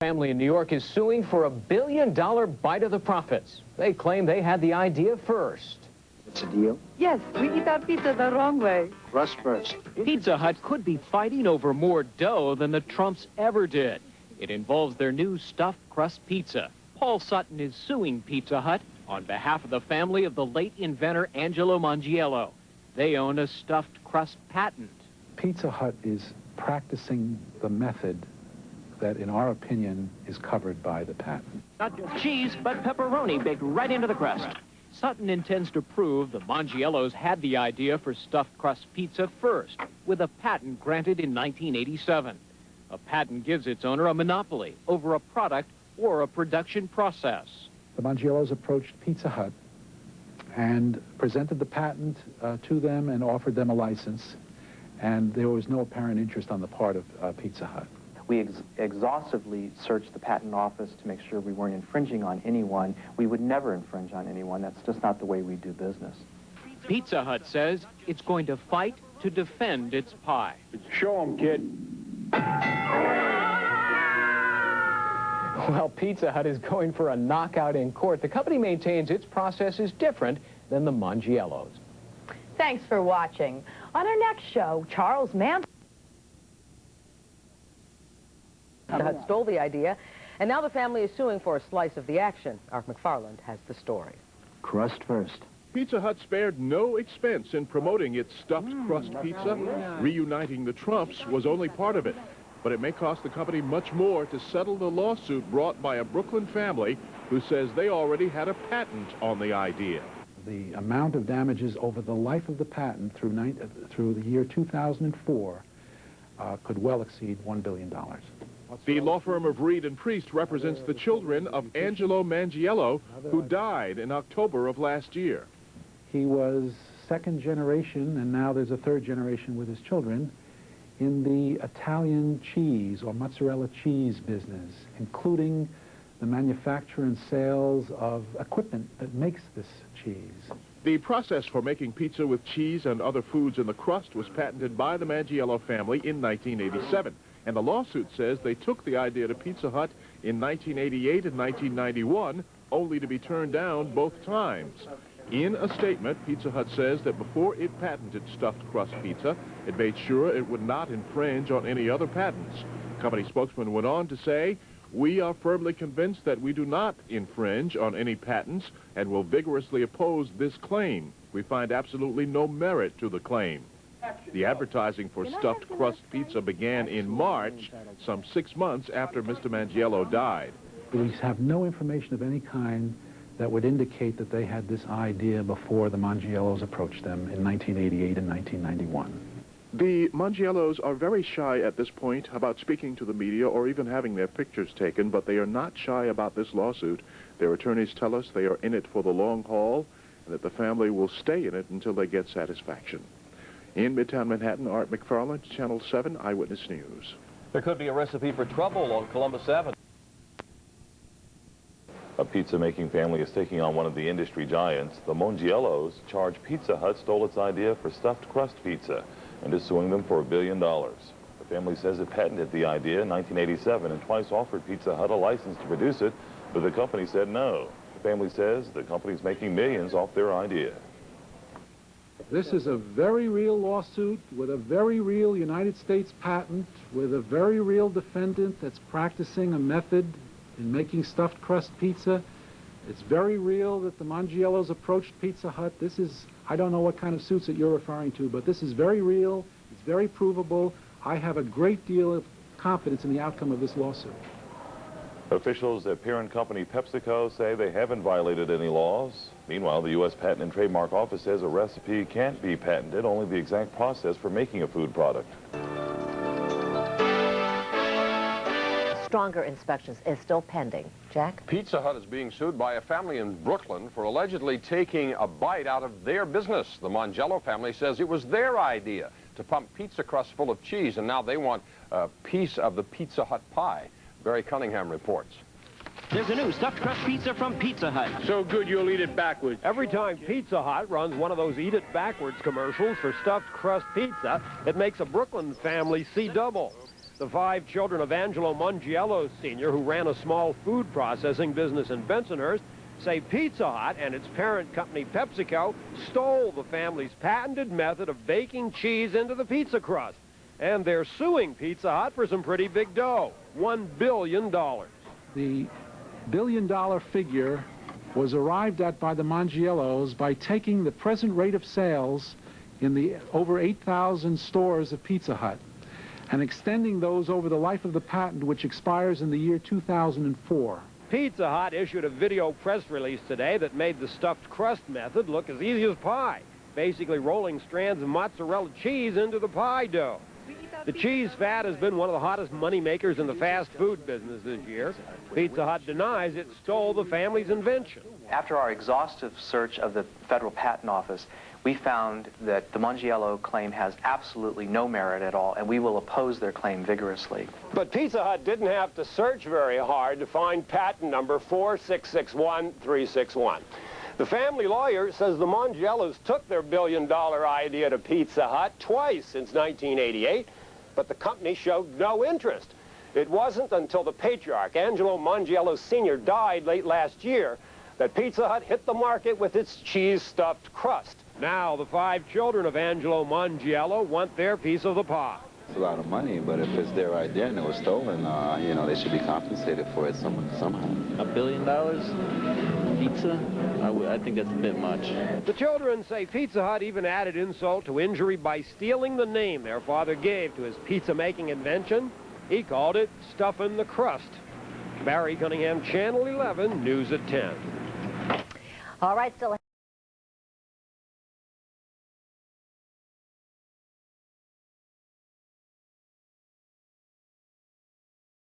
Family in New York is suing for $1 billion bite of the profits. They claim they had the idea first. It's a deal? Yes, we eat our pizza the wrong way. Crust first. Pizza Hut could be fighting over more dough than the Trumps ever did. It involves their new stuffed crust pizza. Paul Sutton is suing Pizza Hut on behalf of the family of the late inventor Angelo Mongiello. They own a stuffed crust patent. Pizza Hut is practicing the method that, in our opinion, is covered by the patent. Not just cheese, but pepperoni baked right into the crust. Sutton intends to prove the Mongiellos had the idea for stuffed crust pizza first, with a patent granted in 1987. A patent gives its owner a monopoly over a product or a production process. The Mongiellos approached Pizza Hut and presented the patent to them and offered them a license, and there was no apparent interest on the part of Pizza Hut. We exhaustively searched the patent office to make sure we weren't infringing on anyone. We would never infringe on anyone. That's just not the way we do business. Pizza Hut says it's going to fight to defend its pie. Show 'em, kid. Well, Pizza Hut is going for a knockout in court. The company maintains its process is different than the Mongiellos. Thanks for watching. On our next show, Charles Manson stole the idea, and now the family is suing for a slice of the action. Art McFarland has the story. Crust first. Pizza Hut spared no expense in promoting its stuffed crust pizza. Reuniting the Trumps was only part of it, but it may cost the company much more to settle the lawsuit brought by a Brooklyn family who says they already had a patent on the idea. The amount of damages over the life of the patent through the year 2004 could well exceed $1 billion. The law firm of Reed and Priest represents the children of Angelo Mongiello, who died in October of last year. He was second generation, and now there's a third generation with his children, in the Italian cheese or mozzarella cheese business, including the manufacture and sales of equipment that makes this cheese. The process for making pizza with cheese and other foods in the crust was patented by the Mongiello family in 1987. And the lawsuit says they took the idea to Pizza Hut in 1988 and 1991, only to be turned down both times. In a statement, Pizza Hut says that before it patented stuffed crust pizza, it made sure it would not infringe on any other patents. Company spokesman went on to say, "We are firmly convinced that we do not infringe on any patents and will vigorously oppose this claim. We find absolutely no merit to the claim." The advertising for stuffed crust pizza began in March, some 6 months after Mr. Mongiello died. We have no information of any kind that would indicate that they had this idea before the Mongiellos approached them in 1988 and 1991. The Mongiellos are very shy at this point about speaking to the media or even having their pictures taken, but they are not shy about this lawsuit. Their attorneys tell us they are in it for the long haul and that the family will stay in it until they get satisfaction. In Midtown Manhattan, Art McFarland, Channel 7 Eyewitness News. There could be a recipe for trouble on Columbus Avenue. A pizza-making family is taking on one of the industry giants. The Mongiellos charge Pizza Hut stole its idea for stuffed crust pizza and is suing them for $1 billion. The family says it patented the idea in 1987 and twice offered Pizza Hut a license to produce it, but the company said no. The family says the company's making millions off their idea. This is a very real lawsuit with a very real United States patent, with a very real defendant that's practicing a method in making stuffed crust pizza. It's very real that the Mongiellos approached Pizza Hut. This is, I don't know what kind of suits that you're referring to, but this is very real. It's very provable. I have a great deal of confidence in the outcome of this lawsuit. Officials at parent company PepsiCo say they haven't violated any laws. Meanwhile, the U.S. Patent and Trademark Office says a recipe can't be patented, only the exact process for making a food product. Stronger inspections is still pending. Jack? Pizza Hut is being sued by a family in Brooklyn for allegedly taking a bite out of their business. The Mongiello family says it was their idea to pump pizza crust full of cheese, and now they want a piece of the Pizza Hut pie. Barry Cunningham reports. There's a new stuffed crust pizza from Pizza Hut. So good you'll eat it backwards. Every time Pizza Hut runs one of those eat it backwards commercials for stuffed crust pizza, it makes a Brooklyn family see double. The 5 children of Angelo Mongiello Sr., who ran a small food processing business in Bensonhurst, say Pizza Hut and its parent company PepsiCo stole the family's patented method of baking cheese into the pizza crust. And they're suing Pizza Hut for some pretty big dough, $1 billion. The billion-dollar figure was arrived at by the Mongiellos by taking the present rate of sales in the over 8,000 stores of Pizza Hut and extending those over the life of the patent, which expires in the year 2004. Pizza Hut issued a video press release today that made the stuffed crust method look as easy as pie, basically rolling strands of mozzarella cheese into the pie dough. The cheese fat has been one of the hottest money makers in the fast food business this year. Pizza Hut denies it stole the family's invention. After our exhaustive search of the Federal Patent Office, we found that the Mongiello claim has absolutely no merit at all, and we will oppose their claim vigorously. But Pizza Hut didn't have to search very hard to find patent number 4661361. The family lawyer says the Mongiellos took their billion-dollar idea to Pizza Hut twice since 1988, but the company showed no interest. It wasn't until the patriarch, Angelo Mongiello Sr., died late last year that Pizza Hut hit the market with its cheese-stuffed crust. Now the 5 children of Angelo Mongiello want their piece of the pie. It's a lot of money, but if it's their idea and it was stolen, you know, they should be compensated for it somehow. $1 billion? Pizza? I think that's a bit much. The children say Pizza Hut even added insult to injury by stealing the name their father gave to his pizza-making invention. He called it Stuffing the Crust. Barry Cunningham, Channel 11, News at 10. All right, still